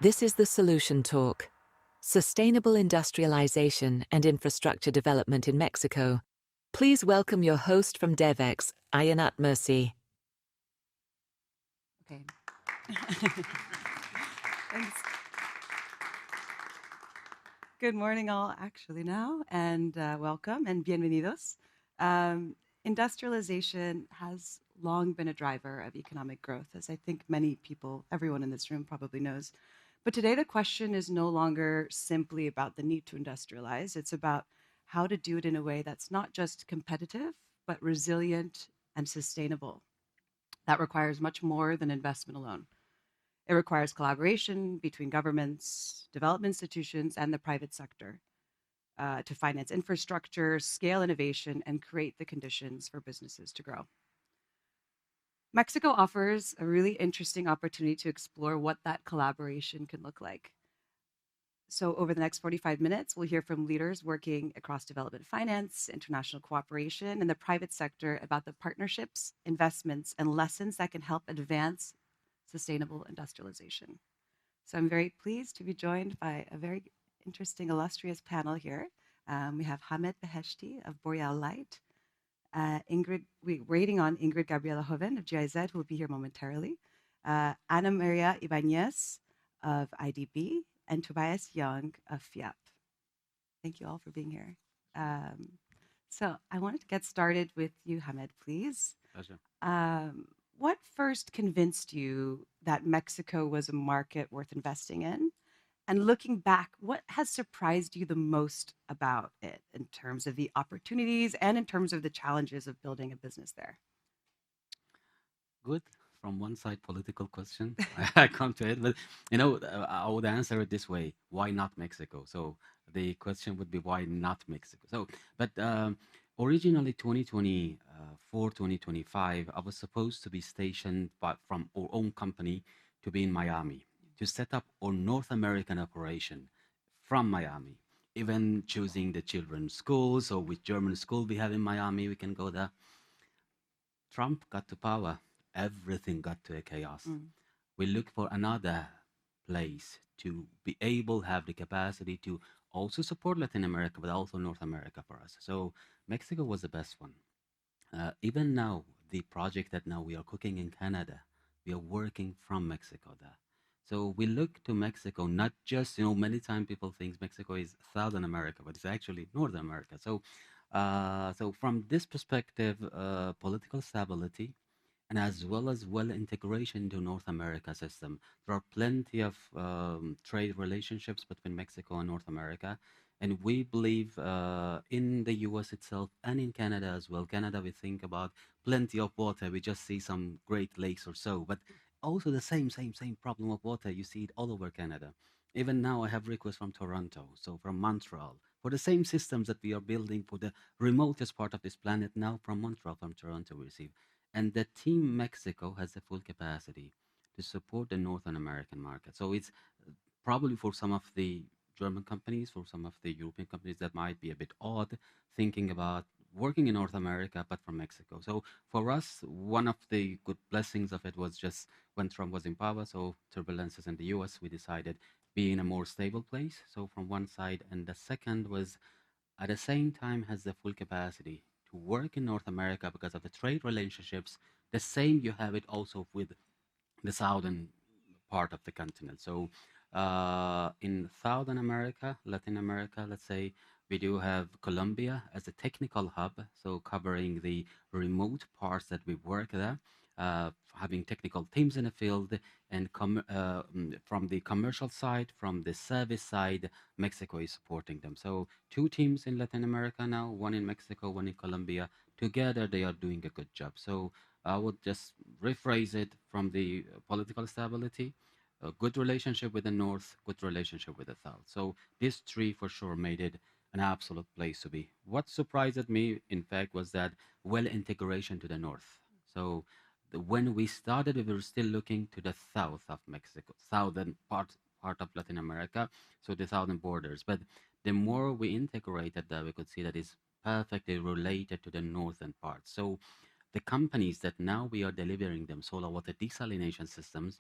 This is the Solution Talk. Sustainable Industrialization and Infrastructure Development in Mexico. Please welcome your host from Devex, Ayenat Mersie. Okay. Thanks. Good morning, all, actually, now, and welcome and bienvenidos. Industrialization has long been a driver of economic growth, as I think many people, everyone in this room probably knows. But today, the question is no longer simply about the need to industrialize. It's about how to do it in a way that's not just competitive, but resilient and sustainable. That requires much more than investment alone. It requires collaboration between governments, development institutions, and the private sector to finance infrastructure, scale innovation, and create the conditions for businesses to grow. Mexico offers a really interesting opportunity to explore what that collaboration can look like. So, over the next 45 minutes, we'll hear from leaders working across development finance, international cooperation, and the private sector about the partnerships, investments, and lessons that can help advance sustainable industrialization. So, I'm very pleased to be joined by a very interesting, illustrious panel here. We have Beheshti of Boreal Light, we're waiting on Ingrid-Gabriela Hoven of GIZ, who will be here momentarily, María Ibáñez of IDB, and Tobias Jung of FIAP. Thank you all for being here. So I wanted to get started with you, Hamed, please. Pleasure. What first convinced you that Mexico was a market worth investing in? And looking back, what has surprised you the most about it in terms of the opportunities and in terms of the challenges of building a business there? Good. From one side, political question. I come to it, but I would answer it this way: why not Mexico? So the question would be, why not Mexico? So, but originally 2024, 2025, I was supposed to be stationed from our own company to be in Miami to set up our North American operation from Miami. Even choosing the children's schools or which German school we have in Miami, we can go there. Trump got to power, everything got to a chaos. We look for another place to be able to have the capacity to also support Latin America, but also North America for us. So Mexico was the best one. Even now, the project that now we are cooking in Canada, we are working from Mexico there. So we look to Mexico, not just, many times people think Mexico is Southern America, but it's actually North America. So from this perspective, political stability and as well as well integration into North America system. There are plenty of trade relationships between Mexico and North America. And we believe in the US itself and in Canada as well. Canada, we think about plenty of water. We just see some Great Lakes or so. But also the same problem of water. You see it all over Canada. Even now, I have requests from Toronto, so from Montreal, for the same systems that we are building for the remotest part of this planet now from Montreal, from Toronto, we receive. And the team Mexico has the full capacity to support the Northern American market. So it's probably for some of the German companies, for some of the European companies, that might be a bit odd thinking about working in North America, but from Mexico. So for us, one of the good blessings of it was just when Trump was in power, so turbulences in the US, we decided be in a more stable place. So from one side, and the second was at the same time has the full capacity to work in North America because of the trade relationships. The same you have it also with the southern part of the continent. So in Southern America, Latin America, let's say, we do have Colombia as a technical hub, so covering the remote parts that we work there, having technical teams in the field, and from the commercial side, from the service side, Mexico is supporting them. So two teams in Latin America now, one in Mexico, one in Colombia. Together, they are doing a good job. So I would just rephrase it from the political stability, a good relationship with the North, good relationship with the South. So these three for sure made it an absolute place to be. What surprised me, in fact, was that well integration to the North. So when we started, we were still looking to the south of Mexico, southern part of Latin America, so the southern borders. But the more we integrated that, we could see that it's perfectly related to the northern part. So the companies that now we are delivering them solar water desalination systems,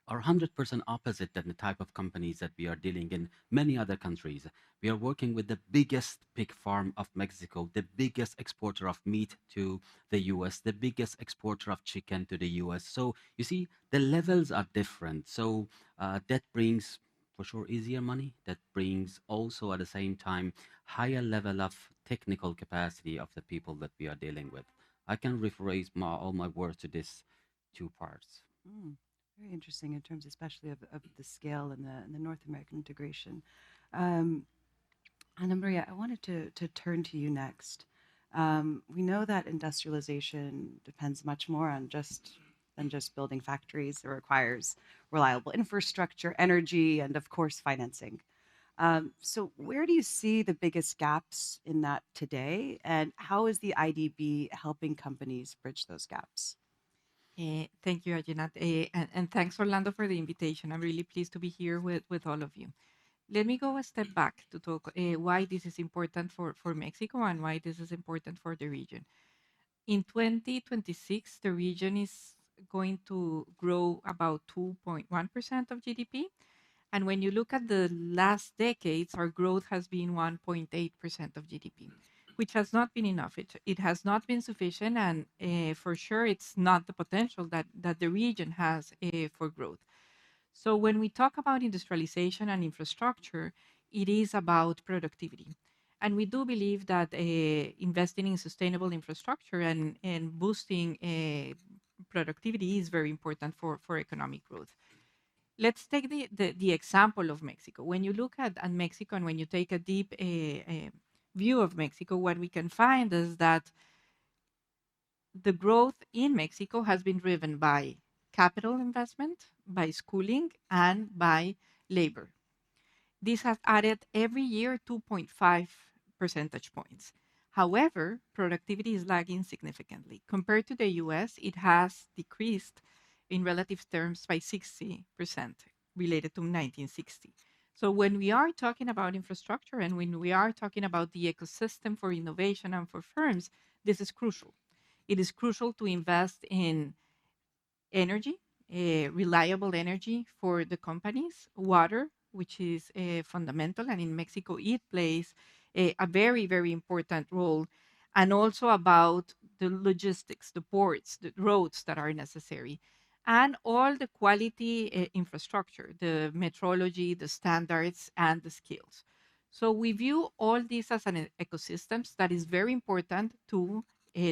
are 100% opposite than the type of companies that we are dealing in many other countries. We are working with the biggest pig farm of Mexico, the biggest exporter of meat to the US, the biggest exporter of chicken to the US. So you see, the levels are different. So that brings for sure easier money. That brings also at the same time higher level of technical capacity of the people that we are dealing with. I can rephrase all my words to this two parts. Mm, very interesting in terms, especially of the scale and the North American integration. Um, Anna Maria, I wanted to turn to you next. We know that industrialization depends much more on just than just building factories. It requires reliable infrastructure, energy, and of course, financing. So, where do you see the biggest gaps in that today, and how is the IDB helping companies bridge those gaps? Thank you, Ayenat. And thanks, Orlando, for the invitation. I'm really pleased to be here with all of you. Let me go a step back to talk why this is important for Mexico and why this is important for the region. In 2026, the region is going to grow about 2.1% of GDP. And when you look at the last decades, our growth has been 1.8% of GDP, which has not been enough. It has not been sufficient. And for sure, it's not the potential that the region has for growth. So when we talk about industrialization and infrastructure, it is about productivity. And we do believe that investing in sustainable infrastructure and boosting productivity is very important for economic growth. Let's take the example of Mexico. When you look at Mexico and when you take a deep view of Mexico, what we can find is that the growth in Mexico has been driven by capital investment, by schooling, and by labor. This has added every year 2.5 percentage points. However, productivity is lagging significantly. Compared to the US, it has decreased in relative terms by 60% related to 1960. So, when we are talking about infrastructure and when we are talking about the ecosystem for innovation and for firms, this is crucial. It is crucial to invest in energy, reliable energy for the companies, water, which is fundamental, and in Mexico it plays a very, very important role, and also about the logistics, the ports, the roads that are necessary, and all the quality infrastructure, the metrology, the standards, and the skills. So we view all this as an ecosystems that is very important to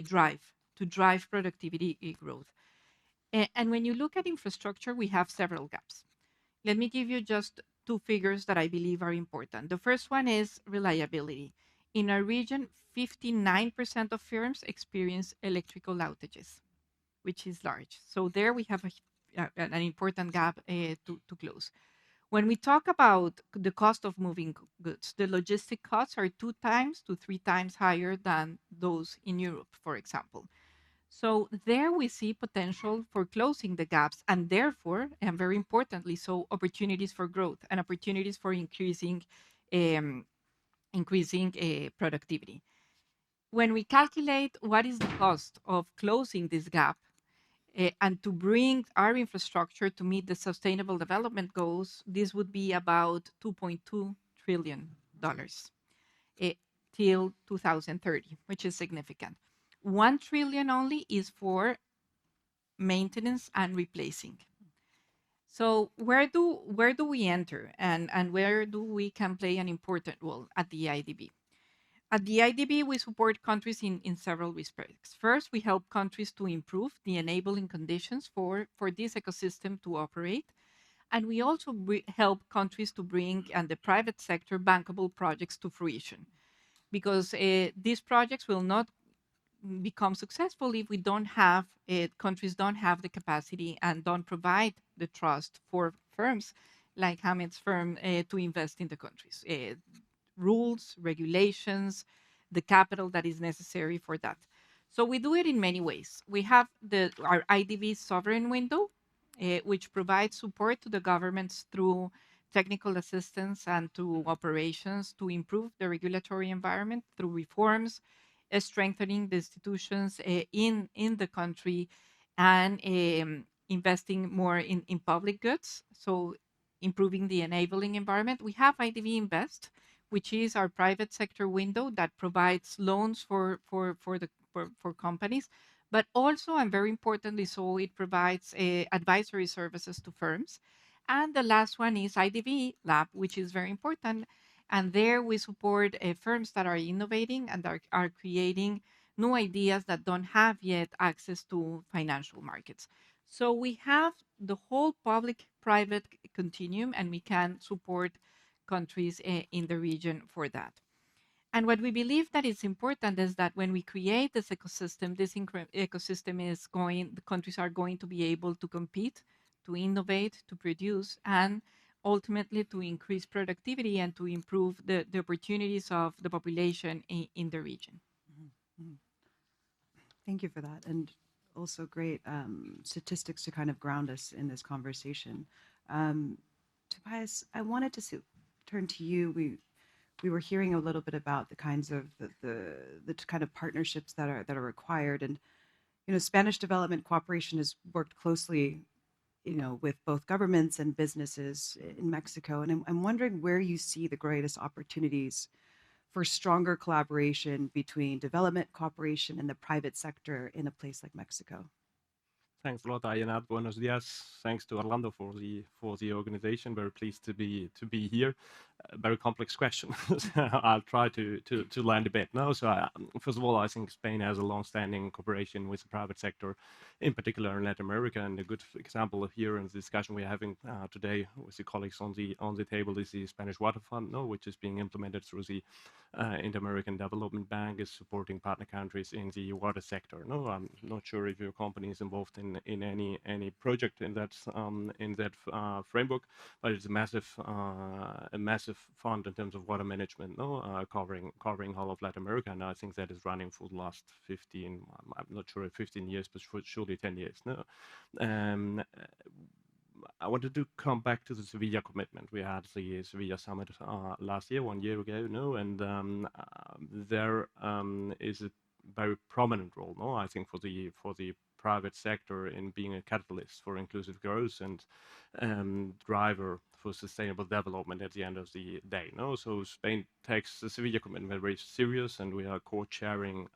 drive productivity growth. And when you look at infrastructure, we have several gaps. Let me give you just two figures that I believe are important. The first one is reliability. In our region, 59% of firms experience electrical outages, which is large. So there we have an important gap to close. When we talk about the cost of moving goods, the logistic costs are 2 times to 3 times higher than those in Europe, for example. So there we see potential for closing the gaps and therefore, and very importantly, so opportunities for growth and opportunities for um, increasing productivity. When we calculate what is the cost of closing this gap and to bring our infrastructure to meet the sustainable development goals, this would be about $2.2 trillion uh, till 2030, which is significant. 1 trillion only is for maintenance and replacing. So where do we enter and where do we can play an important role at the IDB? At the IDB, we support countries in several respects. First, we help countries to improve the enabling conditions for this ecosystem to operate. And we also help countries to bring and the private sector bankable projects to fruition because these projects will not become successful if we don't have countries don't have the capacity and don't provide the trust for firms like Hamid's firm to invest in the countries. Rules, regulations, the capital that is necessary for that. So we do it in many ways. We have our IDB sovereign window, which provides support to the governments through technical assistance and through operations to improve the regulatory environment through reforms, strengthening the institutions in the country, and investing more in public goods, so improving the enabling environment. We have IDV Invest, which is our private sector window that provides loans for companies, but also, and very importantly so, it provides advisory services to firms. And the last one is IDV Lab, which is very important. And there we support firms that are innovating and are creating new ideas that don't have yet access to financial markets. So we have the whole public-private continuum, and we can support countries in the region for that. And what we believe that is important is that when we create this ecosystem, ecosystem is going, the countries are going to be able to compete, to innovate, to produce, and ultimately to increase productivity and to improve the opportunities of the population in the region. Mhm. Thank you for that. And also great statistics to kind of ground us in this conversation. Tobias, I wanted to turn to you. We were hearing a little bit about the kinds of the kind of partnerships that are required, and Spanish development cooperation has worked closely, with both governments and businesses in Mexico, and I'm wondering where you see the greatest opportunities for stronger collaboration between development cooperation and the private sector in a place like Mexico. Thanks a lot, Ayenat. Buenos dias. Thanks to Orlando for the organization. Very pleased to be here. Very complex question. I'll try to land a bit. No, so first of all, I think Spain has a long-standing cooperation with the private sector, in particular in Latin America. And a good example of here in the discussion we're having today with the colleagues on the table is the Spanish Water Fund, no, which is being implemented through the Inter-American Development Bank, is supporting partner countries in the water sector. No, I'm not sure if your company is involved in any project in that framework, but it's a massive fund in terms of water management, no, covering all of Latin America, and I think that is running for the last 15. I'm not sure if 15 years, but surely 10 years. No. I wanted to come back to the Sevilla commitment. We had the Sevilla summit last year, 1 year ago, no, and there is a very prominent role, no, I think for the private sector in being a catalyst for inclusive growth and driver for sustainable development at the end of the day. No, so Spain takes the Sevilla commitment very serious, and we are co-chairing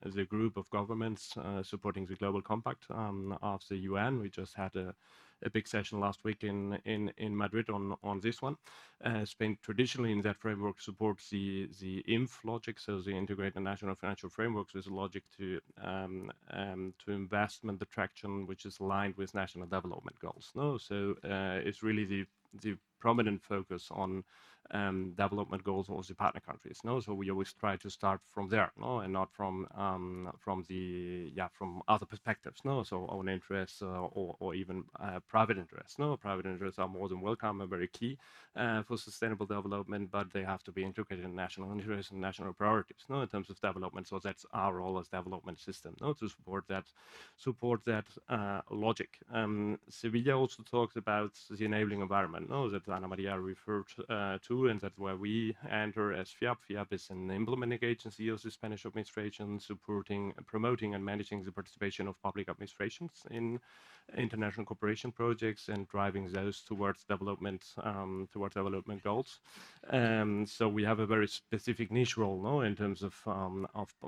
the group of governments supporting the Global Compact of the UN. We just had a big session last week in Madrid on this one. Spain traditionally in that framework supports the INF logic, so the Integrated National Financial Frameworks, with a logic to investment attraction, which is aligned with national development goals. No, so it's really the prominent focus on development goals of the partner countries. No, so we always try to start from there, no, and not from other perspectives. No, so own interests or even private interests. No, private interests are more than welcome and very key for sustainable development, but they have to be integrated in national interests and national priorities. No, in terms of development. So that's our role as development system. No, to support that logic. Sevilla also talks about the enabling environment. No, that Ana María referred to, and that's where we enter as FIAP. FIAP is an implementing agency of the Spanish administration, supporting, promoting, and managing the participation of public administrations in international cooperation projects and driving those towards development goals. So we have a very specific niche role, no, in terms of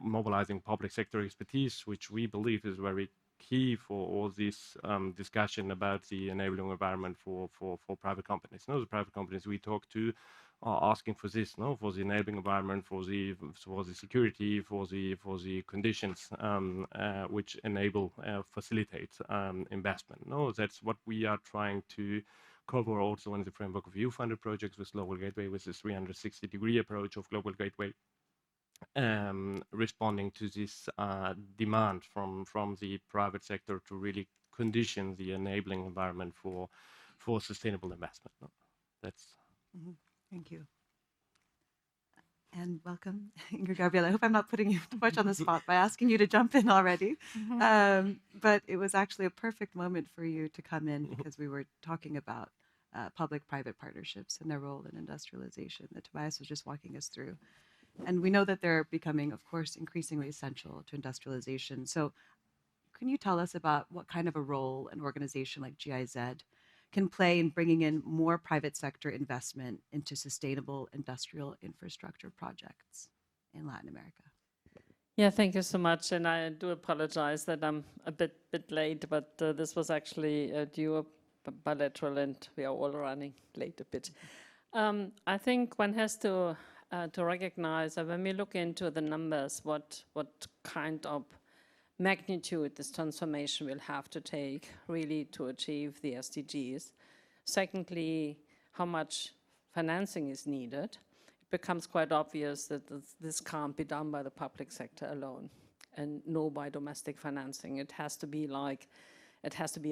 mobilizing public sector expertise, which we believe is very key for all this discussion about the enabling environment for private companies. No, the private companies we talk to are asking for this, no, for the enabling environment, for the security, for the conditions which enable facilitate investment. No, that's what we are trying to cover also in the framework of EU-funded projects with Global Gateway, with this 360-degree approach of Global Gateway. Responding to this demand from the private sector to really condition the enabling environment for sustainable investment. No? That's. Mm-hmm. Thank you. And welcome, Ingrid-Gabriela. I hope I'm not putting you too much on the spot by asking you to jump in already. But it was actually a perfect moment for you to come in because we were talking about public-private partnerships and their role in industrialization that Tobias was just walking us through. And we know that they're becoming, of course, increasingly essential to industrialization. So can you tell us about what kind of a role an organization like GIZ can play in bringing in more private sector investment into sustainable industrial infrastructure projects in Latin America? Yeah, thank you so much. And I do apologize that I'm a bit late, but this was actually due bilateral and we are all running late a bit. I think one has to recognize that when we look into the numbers, what kind of magnitude this transformation will have to take really to achieve the SDGs. Secondly, how much financing is needed. It becomes quite obvious that this can't be done by the public sector alone and no by domestic financing. It has to be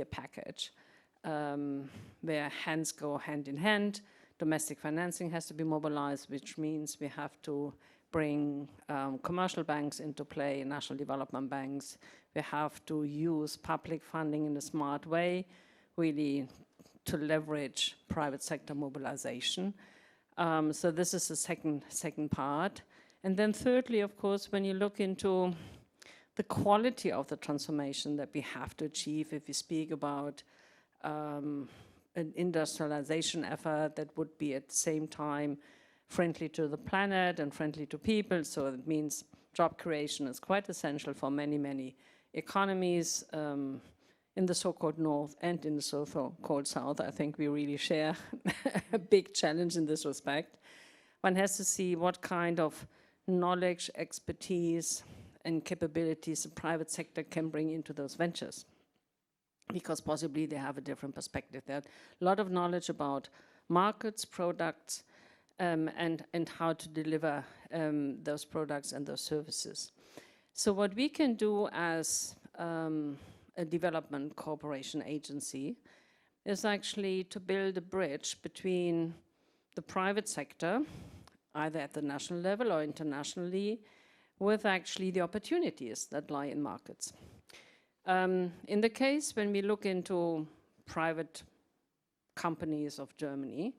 a package where hands go hand in hand. Domestic financing has to be mobilized, which means we have to bring commercial banks into play, national development banks. We have to use public funding in a smart way, really to leverage private sector mobilization. So this is the second part. And then thirdly, of course, when you look into the quality of the transformation that we have to achieve, if we speak about an industrialization effort that would be at the same time friendly to the planet and friendly to people. So it means job creation is quite essential for many economies in the so-called North and in the so-called South. I think we really share a big challenge in this respect. One has to see what kind of knowledge, expertise, and capabilities the private sector can bring into those ventures, because possibly they have a different perspective. There are a lot of knowledge about markets, products, and how to deliver those products and those services. So what we can do as a development cooperation agency is actually to build a bridge between the private sector, either at the national level or internationally, with actually the opportunities that lie in markets. In the case when we look into private companies of Germany,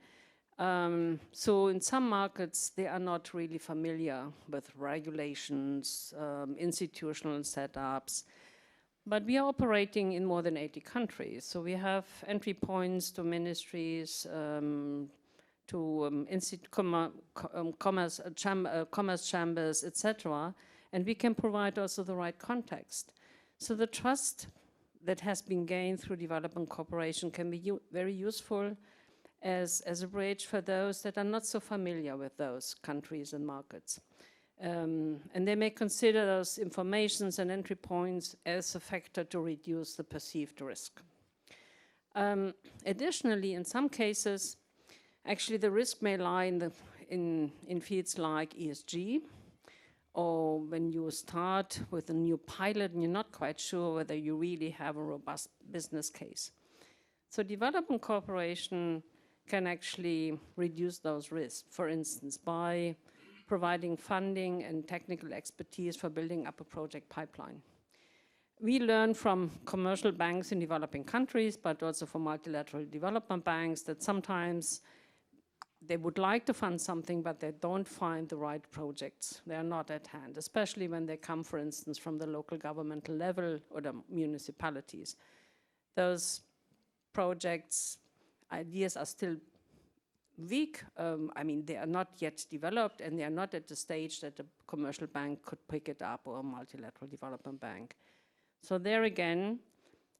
so in some markets, they are not really familiar with regulations, institutional setups, but we are operating in more than 80 countries. So we have entry points to ministries, to commerce chambers, etc. And we can provide also the right context. So the trust that has been gained through development cooperation can be very useful as a bridge for those that are not so familiar with those countries and markets. And they may consider those informations and entry points as a factor to reduce the perceived risk. Additionally, in some cases, actually the risk may lie in fields like ESG, or when you start with a new pilot and you're not quite sure whether you really have a robust business case. So development cooperation can actually reduce those risks, for instance, by providing funding and technical expertise for building up a project pipeline. We learn from commercial banks in developing countries, but also from multilateral development banks, that sometimes they would like to fund something, but they don't find the right projects. They are not at hand, especially when they come, for instance, from the local governmental level or the municipalities. Those projects, ideas are still weak. I mean, they are not yet developed, and they are not at the stage that a commercial bank could pick it up, or a multilateral development bank. So there again,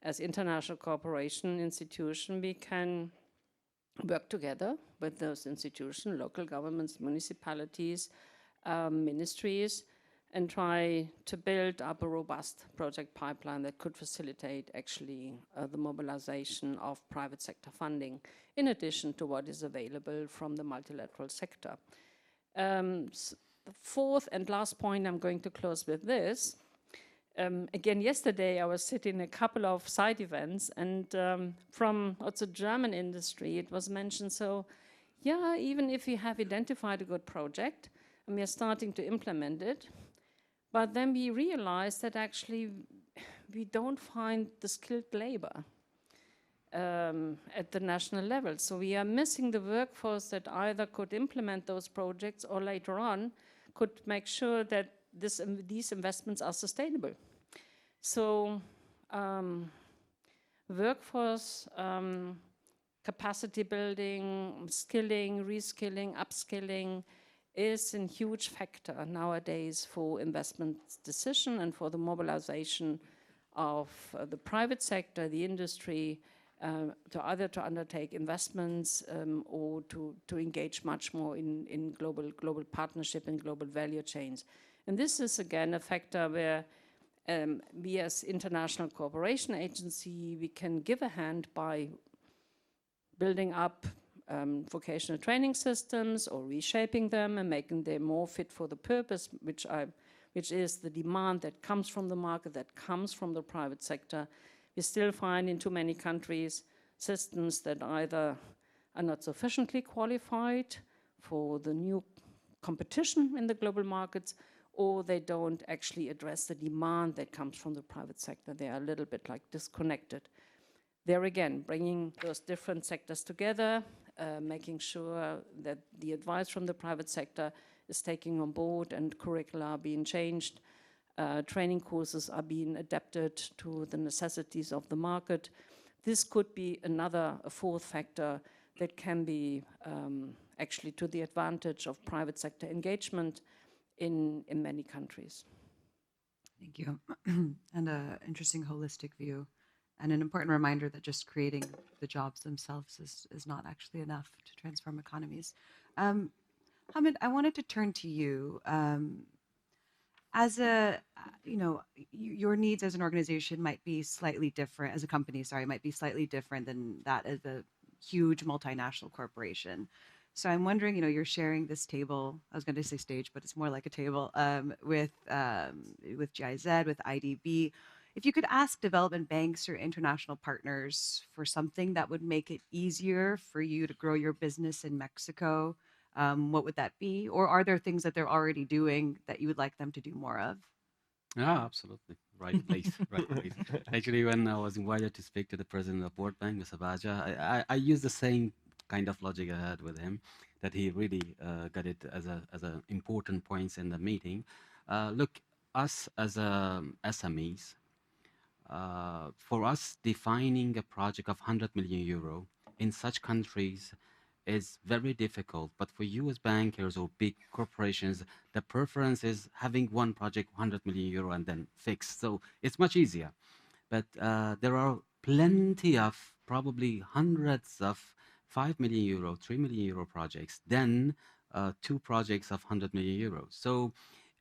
as international cooperation institution, we can work together with those institutions, local governments, municipalities, ministries, and try to build up a robust project pipeline that could facilitate actually the mobilization of private sector funding, in addition to what is available from the multilateral sector. The fourth and last point, I'm going to close with this. Again, yesterday I was sitting a couple of side events, and from also German industry, it was mentioned, so yeah, even if we have identified a good project and we are starting to implement it, but then we realized that actually we don't find the skilled labor at the national level. So we are missing the workforce that either could implement those projects or later on could make sure that these investments are sustainable. So workforce capacity building, skilling, reskilling, upskilling is a huge factor nowadays for investment decision and for the mobilization of the private sector, the industry, to either to undertake investments or to engage much more in global partnership and global value chains. And this is again a factor where we as international cooperation agency, we can give a hand by building up vocational training systems or reshaping them and making them more fit for the purpose, which is the demand that comes from the market, that comes from the private sector. We still find in too many countries systems that either are not sufficiently qualified for the new competition in the global markets, or they don't actually address the demand that comes from the private sector. They are a little bit like disconnected. There again, bringing those different sectors together, making sure that the advice from the private sector is taking on board and curricula are being changed, training courses are being adapted to the necessities of the market. This could be a fourth factor that can be actually to the advantage of private sector engagement in many countries. Thank you. And an interesting holistic view, and an important reminder that just creating the jobs themselves is not actually enough to transform economies. Hamid, I wanted to turn to you. As your needs as an organization might be slightly different, as a company, sorry, might be slightly different than that of a huge multinational corporation. So I'm wondering, you're sharing this table. I was going to say stage, but it's more like a table with GIZ, with IDB. If you could ask development banks or international partners for something that would make it easier for you to grow your business in Mexico, what would that be? Or are there things that they're already doing that you would like them to do more of? Yeah, absolutely. Right place, right place. Actually, when I was invited to speak to the president of World Bank, Mr. Baja, I used the same kind of logic I had with him, that he really got it as a important points in the meeting. Look, us as SMEs, for us defining a project of 100 million euro in such countries is very difficult. But for you as bankers or big corporations, the preference is having one project 100 million euro and then fixed. So it's much easier. But there are plenty of, probably hundreds of 5 million euro, 3 million euro projects, then two projects of 100 million euros. So,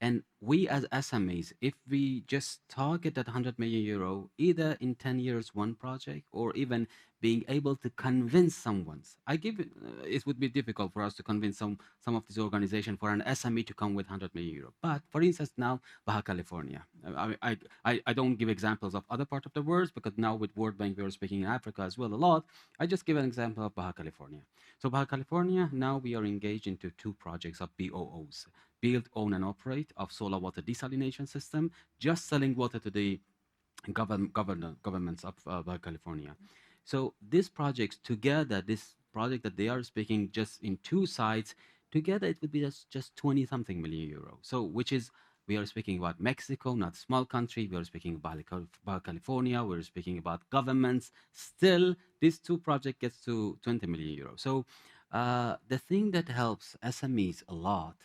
and we as SMEs, if we just target that 100 million euro, either in 10 years, one project, or even being able to convince someone, it would be difficult for us to convince some of this organization for an SME to come with 100 million euro. But for instance, now Baja California, I don't give examples of other part of the world, because now with World Bank we are speaking in Africa as well a lot. I just give an example of Baja California. So Baja California, now we are engaged into two projects of BOOs, build, own and operate, of solar water desalination system, just selling water to the governments of Baja California. So these projects together, this project that they are speaking just in two sites, together it would be just 20 something million euro. So which is, we are speaking about Mexico, not a small country. We are speaking about Baja California. We're speaking about governments. Still, these two projects gets to 20 million euros. So the thing that helps SMEs a lot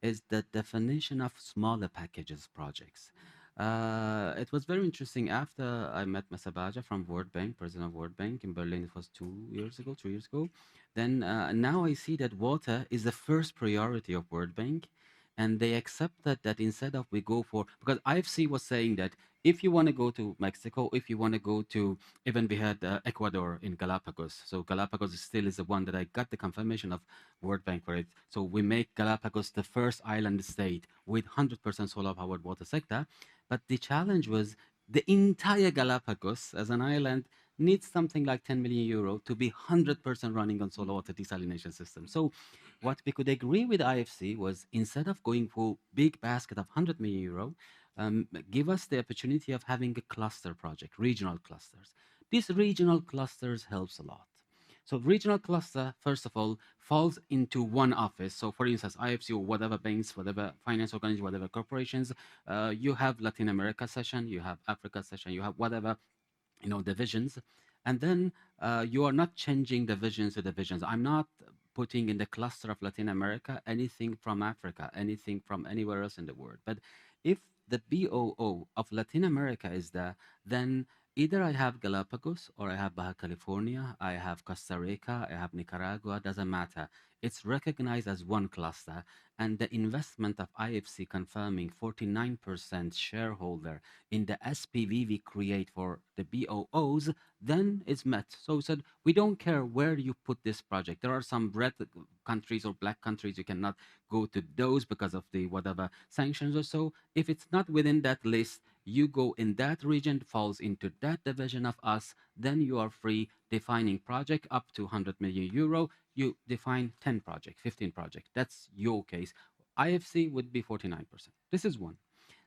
is the definition of smaller packages projects. It was very interesting after I met Mr. Baja from World Bank, president of World Bank in Berlin. It was 2 years ago, 3 years ago. Then now I see that water is the first priority of World Bank, and they accepted that instead of we go for, because IFC was saying that if you want to go to Mexico, if you want to go to, even we had Ecuador in Galapagos. So Galapagos still is the one that I got the confirmation of World Bank for it. So we make Galapagos the first island state with 100% solar powered water sector. But the challenge was the entire Galapagos as an island needs something like 10 million euro to be 100% running on solar water desalination system. So what we could agree with IFC was, instead of going for big basket of 100 million euro, give us the opportunity of having a cluster project, regional clusters. These regional clusters helps a lot. So regional cluster, first of all, falls into one office. So for instance, IFC or whatever banks, whatever finance organizations, whatever corporations, you have Latin America session, you have Africa session, you have whatever, divisions. And then you are not changing divisions to divisions. I'm not putting in the cluster of Latin America anything from Africa, anything from anywhere else in the world. But if the BOO of Latin America is there, then either I have Galapagos or I have Baja California, I have Costa Rica, I have Nicaragua, doesn't matter. It's recognized as one cluster, and the investment of IFC confirming 49% shareholder in the SPV we create for the BOOs, then it's met. So we said, we don't care where you put this project. There are some red countries or black countries, you cannot go to those because of the whatever sanctions or so. If it's not within that list, you go in that region, falls into that division of us, then you are free defining project up to 100 million euro. You define 10 project, 15 project. That's your case. IFC would be 49%. This is one.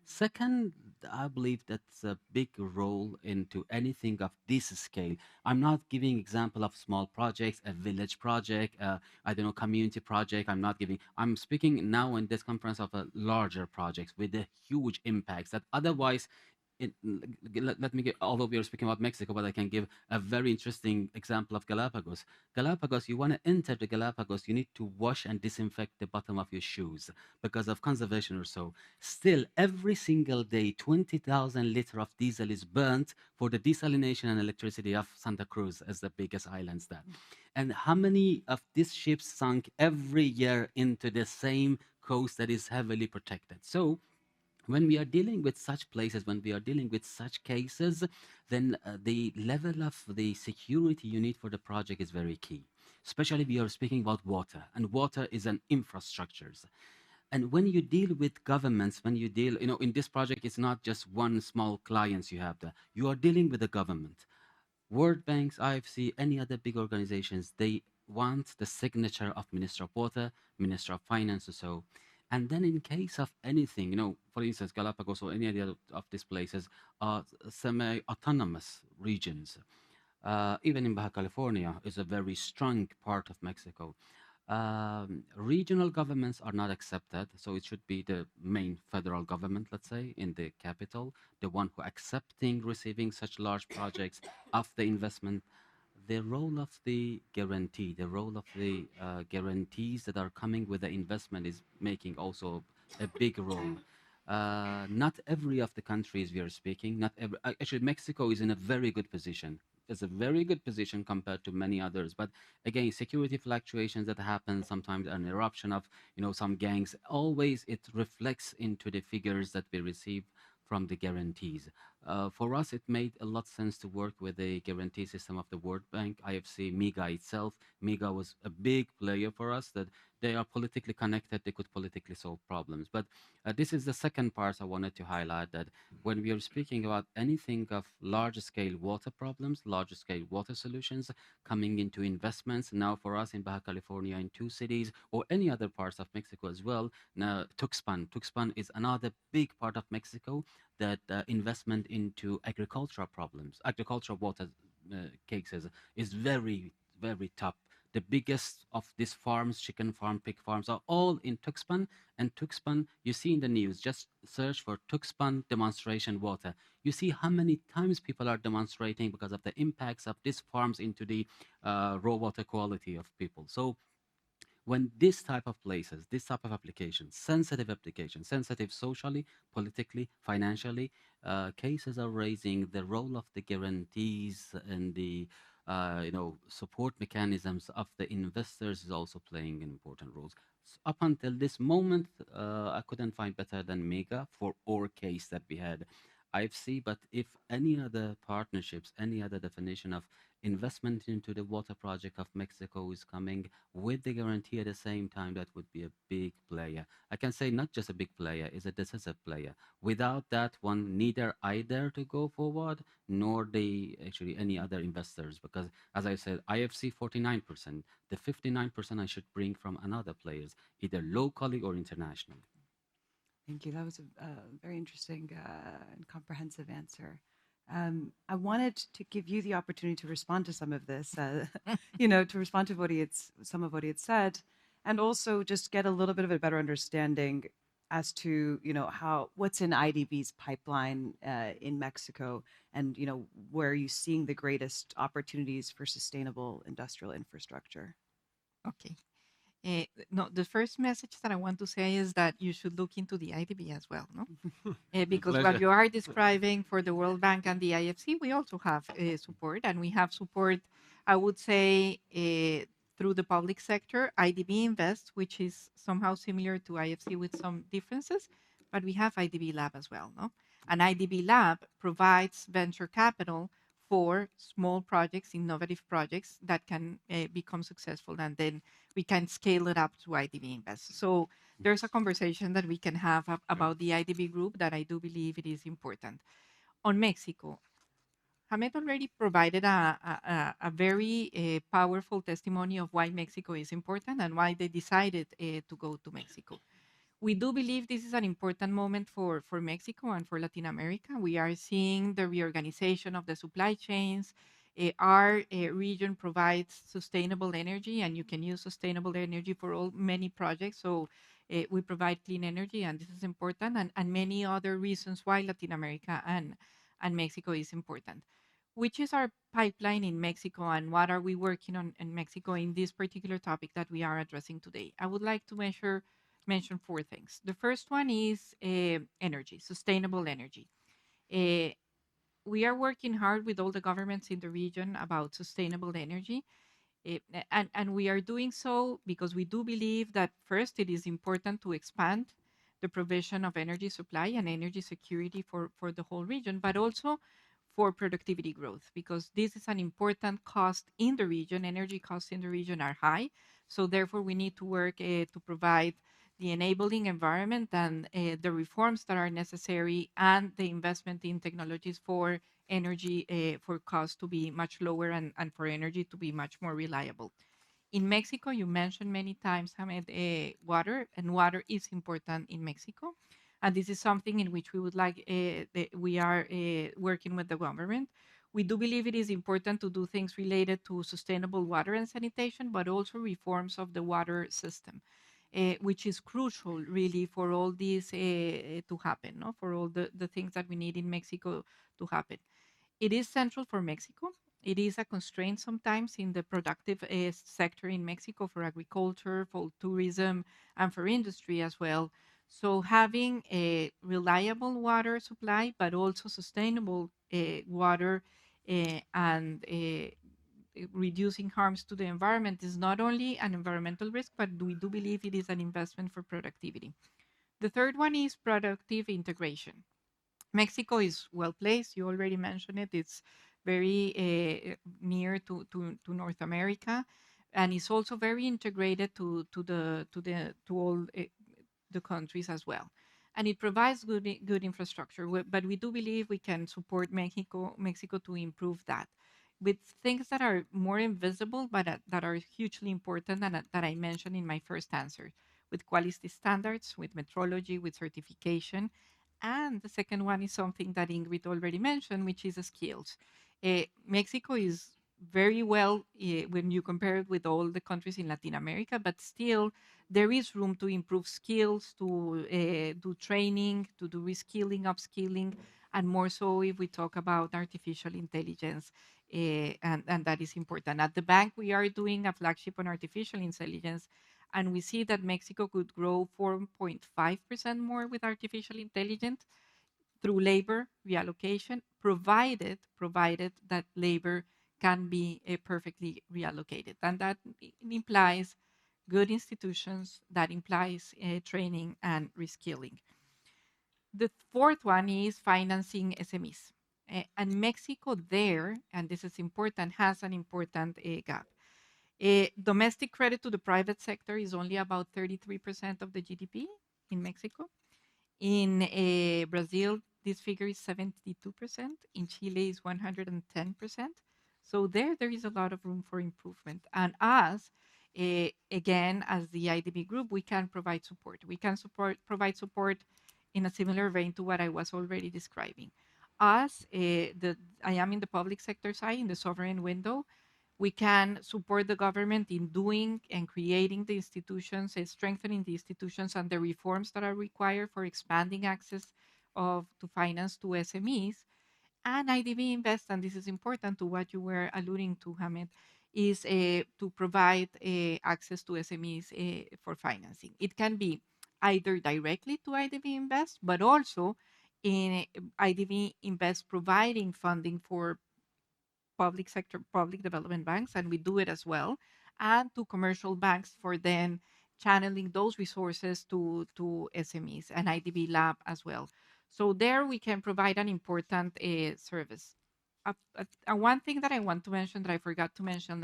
Second, I believe that's a big role into anything of this scale. I'm not giving example of small projects, a village project, I don't know, community project. I'm speaking now in this conference of a larger projects with a huge impacts that otherwise let me give, although we are speaking about Mexico, but I can give a very interesting example of Galapagos. Galapagos, you want to enter the Galapagos, you need to wash and disinfect the bottom of your shoes because of conservation or so. Still, every single day, 20,000 liters of diesel is burnt for the desalination and electricity of Santa Cruz as the biggest islands there. And how many of these ships sunk every year into the same coast that is heavily protected? So when we are dealing with such places, when we are dealing with such cases, then the level of the security you need for the project is very key. Especially we are speaking about water, and water is an infrastructures. And when you deal with governments, when you deal, in this project, it's not just one small clients you have there. You are dealing with the government. World Banks, IFC, any other big organizations, they want the signature of Minister of Water, Minister of Finance, or so. And then in case of anything, for instance, Galapagos or any other of these places are semi-autonomous regions. Even in Baja California is a very strong part of Mexico. Regional governments are not accepted, so it should be the main federal government, let's say, in the capital, the one who accepting receiving such large projects of the investment. The role of the guarantee, the role of the guarantees that are coming with the investment is making also a big role. Not every of the countries we are speaking, not every, actually Mexico is in a very good position. It's a very good position compared to many others. But again, security fluctuations that happen sometimes, an eruption of some gangs, always it reflects into the figures that we receive from the guarantees. For us, it made a lot of sense to work with the guarantee system of the World Bank, IFC, MIGA itself. MIGA was a big player for us that they are politically connected, they could politically solve problems. But this is the second part I wanted to highlight, that when we are speaking about anything of large-scale water problems, large-scale water solutions coming into investments, now for us in Baja California in two cities or any other parts of Mexico as well, now Tuxpan is another big part of Mexico that investment into agricultural problems, agricultural water cases is very, very top. The biggest of these farms, chicken farm, pig farms, are all in Tuxpan. And Tuxpan, you see in the news, just search for Tuxpan demonstration water. You see how many times people are demonstrating because of the impacts of these farms into the raw water quality of people. So when this type of places, this type of applications, sensitive socially, politically, financially, cases are raising, the role of the guarantees and the support mechanisms of the investors is also playing an important role. Up until this moment, I couldn't find better than Mega for our case that we had IFC, but if any other partnerships, any other definition of investment into the water project of Mexico is coming with the guarantee at the same time, that would be a big player. I can say not just a big player, is a decisive player. Without that one, neither I dare to go forward, nor the actually any other investors, because as I said, IFC 49%, the 59% I should bring from another players, either locally or internationally. Thank you. That was a very interesting and comprehensive answer. I wanted to give you the opportunity to respond to some of this, to respond to some of what he had said, and also just get a little bit of a better understanding as to, what's in IDB's pipeline in Mexico, and, where are you seeing the greatest opportunities for sustainable industrial infrastructure? Okay. No, the first message that I want to say is that you should look into the IDB as well, no? With Because what pleasure. you are describing for the World Bank and the IFC, we also have support, and we have support, I would say, through the public sector. IDB Invest, which is somehow similar to IFC with some differences, but we have IDB Lab as well, no? And IDB Lab provides venture capital for small projects, innovative projects that can become successful, and then we can scale it up to IDB Invest. So there's a conversation that we can have about the IDB group that I do believe it is important. On Mexico, Hamed already provided a very powerful testimony of why Mexico is important and why they decided to go to Mexico. We do believe this is an important moment for Mexico and for Latin America. We are seeing the reorganization of the supply chains. Our region provides sustainable energy, and you can use sustainable energy for many projects. So we provide clean energy, and this is important, and many other reasons why Latin America and Mexico is important. Which is our pipeline in Mexico, and what are we working on in Mexico in this particular topic that we are addressing today? I would like to mention four things. The first one is energy, sustainable energy. Uh, we are working hard with all the governments in the region about sustainable energy. And we are doing so because we do believe that first it is important to expand the provision of energy supply and energy security for the whole region, but also for productivity growth, because this is an important cost in the region. Energy costs in the region are high. So therefore we need to work to provide the enabling environment and the reforms that are necessary, and the investment in technologies for energy for costs to be much lower, and for energy to be much more reliable. In Mexico, you mentioned many times, Hamed, water, and water is important in Mexico. And this is something in which we would like, we are working with the government. We do believe it is important to do things related to sustainable water and sanitation, but also reforms of the water system, which is crucial really for all this to happen, no? For all the things that we need in Mexico to happen. It is central for Mexico. It is a constraint sometimes in the productive sector in Mexico for agriculture, for tourism, and for industry as well. So having a reliable water supply, but also sustainable water and reducing harms to the environment is not only an environmental risk, but we do believe it is an investment for productivity. The third one is productive integration. Mexico is well placed. You already mentioned it. It's very near to North America, and it's also very integrated to all the countries as well. And it provides good infrastructure. But we do believe we can support Mexico to improve that with things that are more invisible, but that are hugely important, and that I mentioned in my first answer, with quality standards, with metrology, with certification. And the second one is something that Ingrid already mentioned, which is skills. Mexico is very well when you compare it with all the countries in Latin America, but still there is room to improve skills, to do training, to do reskilling, upskilling, and more so if we talk about artificial intelligence, and that is important. At the bank, we are doing a flagship on artificial intelligence, and we see that Mexico could grow 4.5% more with artificial intelligence through labor reallocation, provided that labor can be perfectly reallocated, and that implies good institutions, that implies training and reskilling. The fourth one is financing SMEs. And Mexico there, and this is important, has an important gap. Domestic credit to the private sector is only about 33% of the GDP in Mexico. In Brazil, this figure is 72%. In Chile, is 110%. So there is a lot of room for improvement. And us, again, as the IDB group, we can provide support. We can provide support in a similar vein to what I was already describing. us, I am in the public sector side, in the sovereign window. We can support the government in doing and creating the institutions, strengthening the institutions and the reforms that are required for expanding access to finance to SMEs. And IDB Invest, and this is important to what you were alluding to, Hamed, is to provide access to SMEs for financing. It can be either directly to IDB Invest, but also in IDB Invest providing funding for public sector, public development banks, and we do it as well, and to commercial banks for then channeling those resources to SMEs and IDB Lab as well. So there we can provide an important service. One thing that I want to mention that I forgot to mention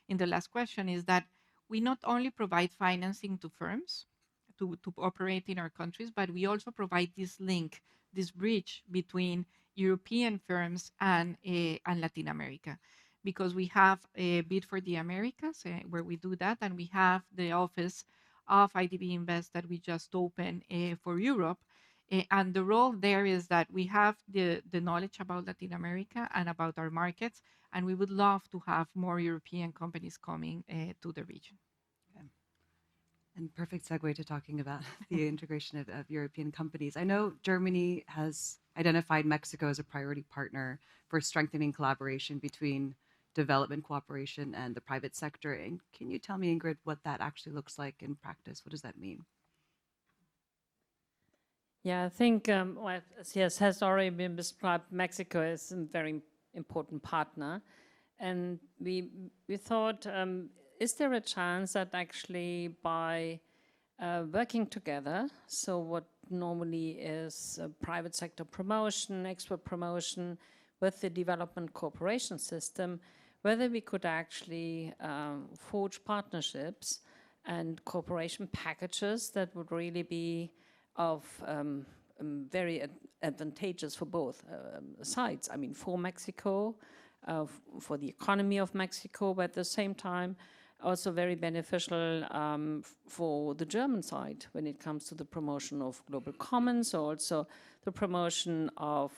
in the last question is that we not only provide financing to firms to operate in our countries, but we also provide this link, this bridge between European firms and Latin America, because we have a bid for the Americas where we do that, and we have the office of IDB Invest that we just opened for Europe. And the role there is that we have the knowledge about Latin America and about our markets, and we would love to have more European companies coming to the region. Okay. And perfect segue to talking about the integration of European companies. I know Germany has identified Mexico as a priority partner for strengthening collaboration between development cooperation and the private sector. And can you tell me, Ingrid, what that actually looks like in practice? What does that mean? Yeah, I think, well, as has already been described, Mexico is a very important partner. And we thought, is there a chance that actually by working together, so what normally is private sector promotion, export promotion with the development cooperation system, whether we could actually forge partnerships and cooperation packages that would really be of very advantageous for both sides. I mean, for Mexico, for the economy of Mexico, but at the same time, also very beneficial for the German side when it comes to the promotion of global commons, also the promotion of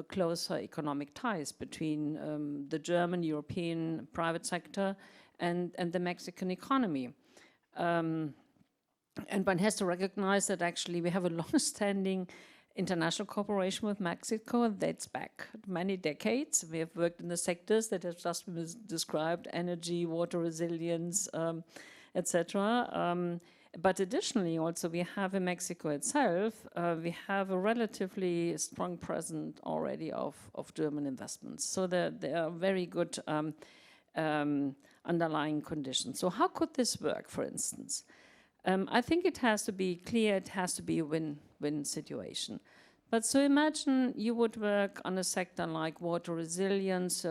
closer economic ties between the German, European private sector and the Mexican economy. And one has to recognize that actually we have a long-standing international cooperation with Mexico that dates back many decades. We have worked in the sectors that have just been described: energy, water resilience, etc. But additionally, also we have in Mexico itself, we have a relatively strong presence already of German investments. So there are very good underlying conditions. So how could this work, for instance? I think it has to be clear, it has to be a win-win situation. But so imagine you would work on a sector like water resilience,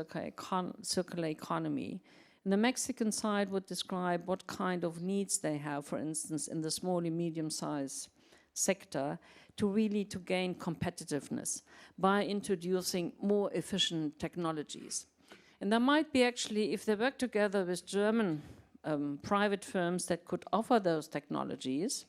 circular economy. And the Mexican side would describe what kind of needs they have, for instance, in the small and medium-sized sector to really to gain competitiveness by introducing more efficient technologies. And there might be actually, if they work together with German private firms that could offer those technologies,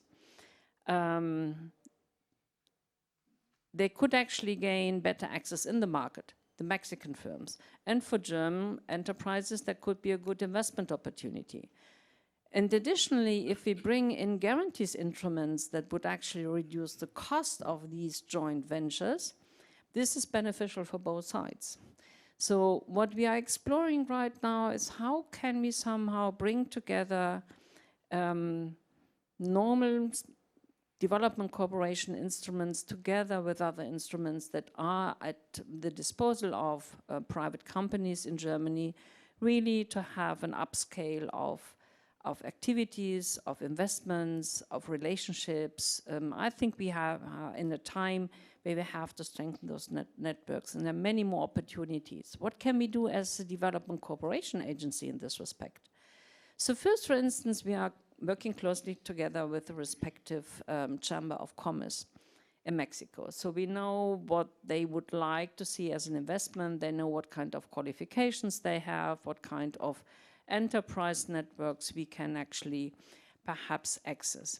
they could actually gain better access in the market, the Mexican firms. And for German enterprises, that could be a good investment opportunity. And additionally, if we bring in guarantees instruments that would actually reduce the cost of these joint ventures, this is beneficial for both sides. So what we are exploring right now is how can we somehow bring together normal development cooperation instruments together with other instruments that are at the disposal of private companies in Germany, really to have an upscale of activities, of investments, of relationships. I think we have in a time where we have to strengthen those networks, and there are many more opportunities. What can we do as a development cooperation agency in this respect? So first, for instance, we are working closely together with the respective Chamber of Commerce in Mexico. So we know what they would like to see as an investment. They know what kind of qualifications they have, what kind of enterprise networks we can actually perhaps access.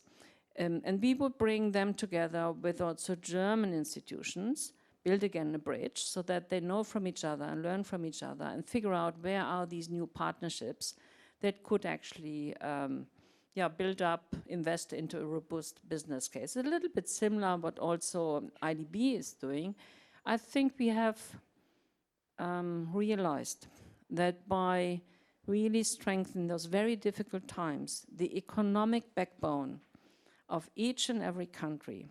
And we would bring them together with also German institutions, build again a bridge so that they know from each other and learn from each other and figure out where are these new partnerships that could actually build up, invest into a robust business case. A little bit similar what also IDB is doing. I think we have realized that by really strengthening those very difficult times, the economic backbone of each and every country,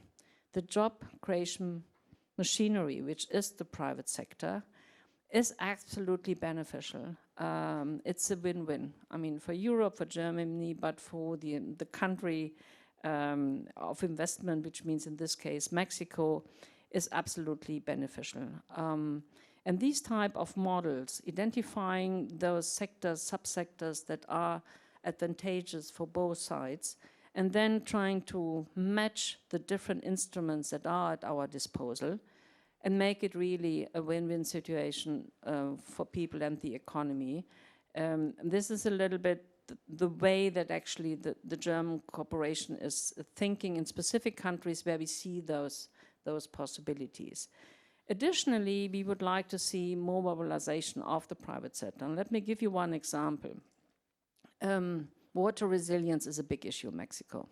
the job creation machinery, which is the private sector, is absolutely beneficial. It's a win-win. I mean, for Europe, for Germany, but for the country of investment, which means in this case Mexico, is absolutely beneficial. And these type of models, identifying those sectors, subsectors that are advantageous for both sides, and then trying to match the different instruments that are at our disposal and make it really a win-win situation for people and the economy. This is a little bit the way that actually the German corporation is thinking in specific countries where we see those possibilities. Additionally, we would like to see more mobilization of the private sector. And let me give you one example. Water resilience is a big issue in Mexico.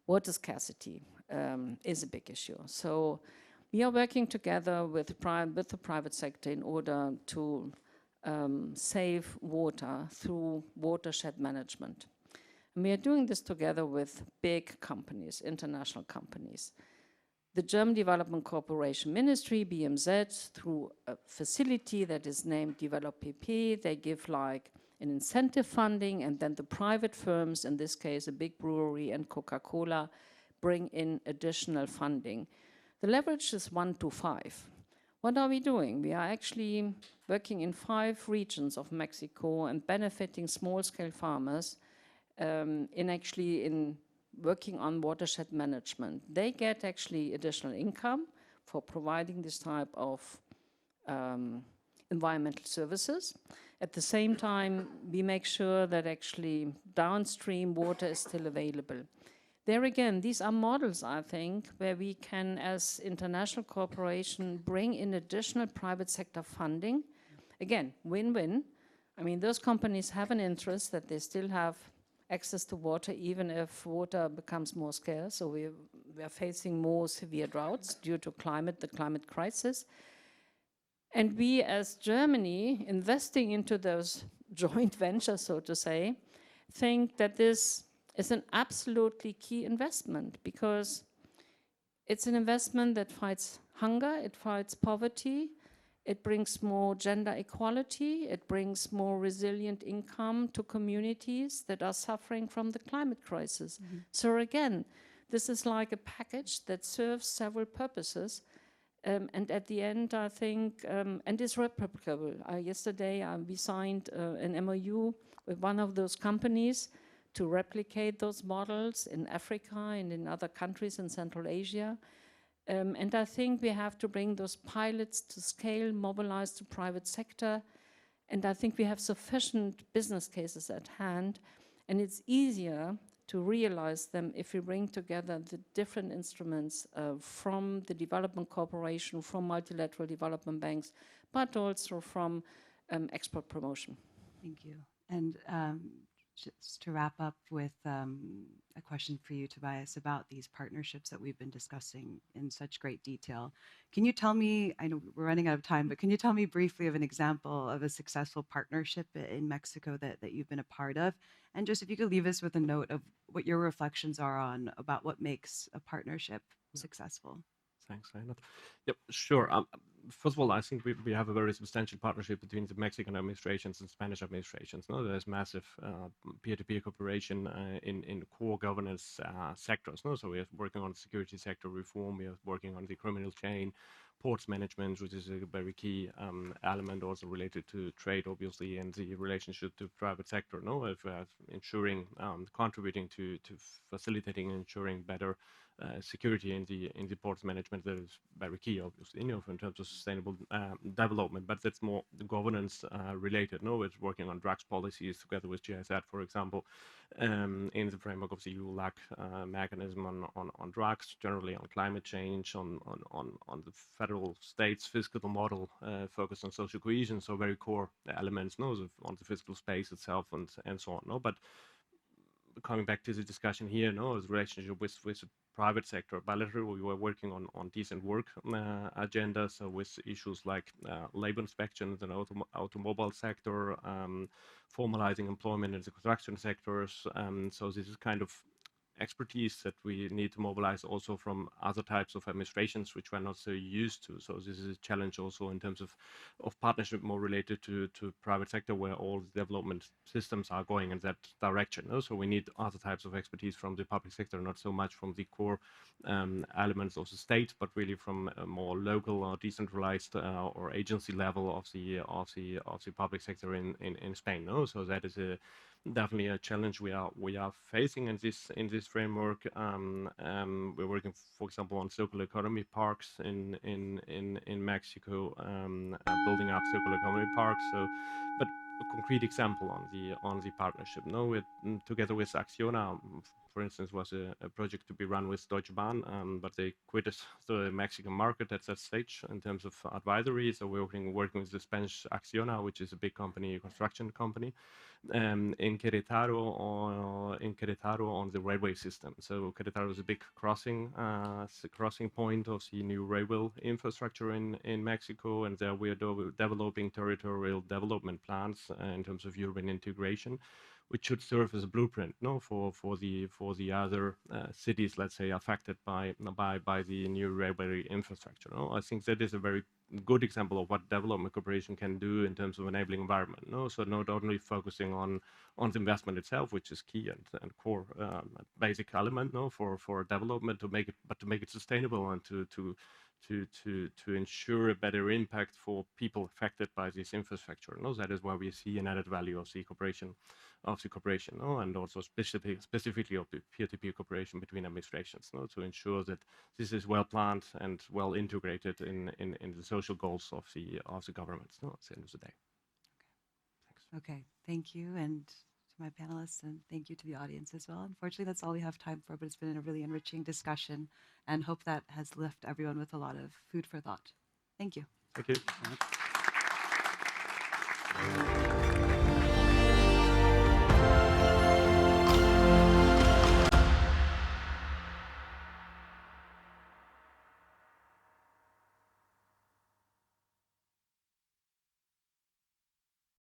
Water scarcity is a big issue. So we are working together with the private sector in order to save water through watershed management. And we are doing this together with big companies, international companies. The German Development Corporation Ministry, BMZ, through a facility that is named Develop PP, they give like an incentive funding, and then the private firms, in this case a big brewery and Coca-Cola, bring in additional funding. The leverage is 1 to 5. What are we doing? We are actually working in 5 regions of Mexico and benefiting small-scale farmers in working on watershed management. They get actually additional income for providing this type of environmental services. At the same time, we make sure that actually downstream water is still available. There again, these are models, I think, where we can, as international corporation, bring in additional private sector funding. Again, win-win. I mean, those companies have an interest that they still have access to water, even if water becomes more scarce. So we are facing more severe droughts due to the climate crisis. And we, as Germany, investing into those joint ventures, so to say, think that this is an absolutely key investment, because it's an investment that fights hunger, it fights poverty, it brings more gender equality, it brings more resilient income to communities that are suffering from the climate crisis. Mm-hmm. So again, this is like a package that serves several purposes. And at the end, I think, and is replicable. Yesterday, we signed an MOU with one of those companies to replicate those models in Africa and in other countries in Central Asia. And I think we have to bring those pilots to scale, mobilize the private sector. And I think we have sufficient business cases at hand. And it's easier to realize them if we bring together the different instruments from the development corporation, from multilateral development banks, but also from export promotion. Thank you. And just to wrap up with a question for you, Tobias, about these partnerships that we've been discussing in such great detail. Can you tell me, I know we're running out of time, but can you tell me briefly of an example of a successful partnership in Mexico that you've been a part of? And just if you could leave us with a note of what your reflections are on about what makes a partnership successful. Thanks, Ayenat. Yep, sure. First of all, I think we have a very substantial partnership between the Mexican administrations and Spanish administrations. No, there's massive peer-to-peer cooperation in core governance sectors. No, so we are working on security sector reform. We are working on the criminal chain, ports management, which is a very key element, also related to trade, obviously, and the relationship to private sector. No, if ensuring, contributing to facilitating and ensuring better security in the ports management that is very key, obviously, in terms of sustainable development. But that's more the governance related. No, it's working on drugs policies together with GIZ, for example, in the framework of the EU LAC mechanism on drugs, generally on climate change, on the federal states fiscal model focused on social cohesion, so very core elements, no, on the fiscal space itself and so on. No, but coming back to the discussion here, no, the relationship with the private sector, bilateral, we were working on decent work agenda, so with issues like labor inspections in the automobile sector, formalizing employment in the construction sectors. So this is kind of expertise that we need to mobilize also from other types of administrations which we're not so used to. So this is a challenge also in terms of partnership more related to private sector, where all the development systems are going in that direction. So we need other types of expertise from the public sector, not so much from the core elements of the state, but really from a more local or decentralized or agency level of the public sector in Spain. So that is definitely a challenge we are facing in this framework. We're working, for example, on circular economy parks in Mexico, building up circular economy parks. So, but a concrete example on the partnership. No, with together with Acciona, for instance, was a project to be run with Deutsche Bahn, but they quit the Mexican market at that stage in terms of advisory. So we're working with the Spanish Acciona, which is a big company, a construction company, in Querétaro on the railway system. So Querétaro is a big crossing point of the new railway infrastructure in Mexico, and there we are developing territorial development plans in terms of urban integration, which should serve as a blueprint, no, for the other cities, let's say, affected by the new railway infrastructure. No? I think that is a very good example of what development cooperation can do in terms of enabling environment. No, so not only focusing on the investment itself, which is key and core basic element, no, for development to make it sustainable and to ensure a better impact for people affected by this infrastructure. No, that is why we see an added value of the cooperation, no, and also specifically of the peer-to-peer cooperation between administrations, no, to ensure that this is well planned and well integrated in the social goals of the governments, no, at the end of the day. Okay, thank you, and to my panelists, and thank you to the audience as well. Unfortunately, that's all we have time for, but it's been a really enriching discussion, and hope that has left everyone with a lot of food for thought. Thank you. Thank you.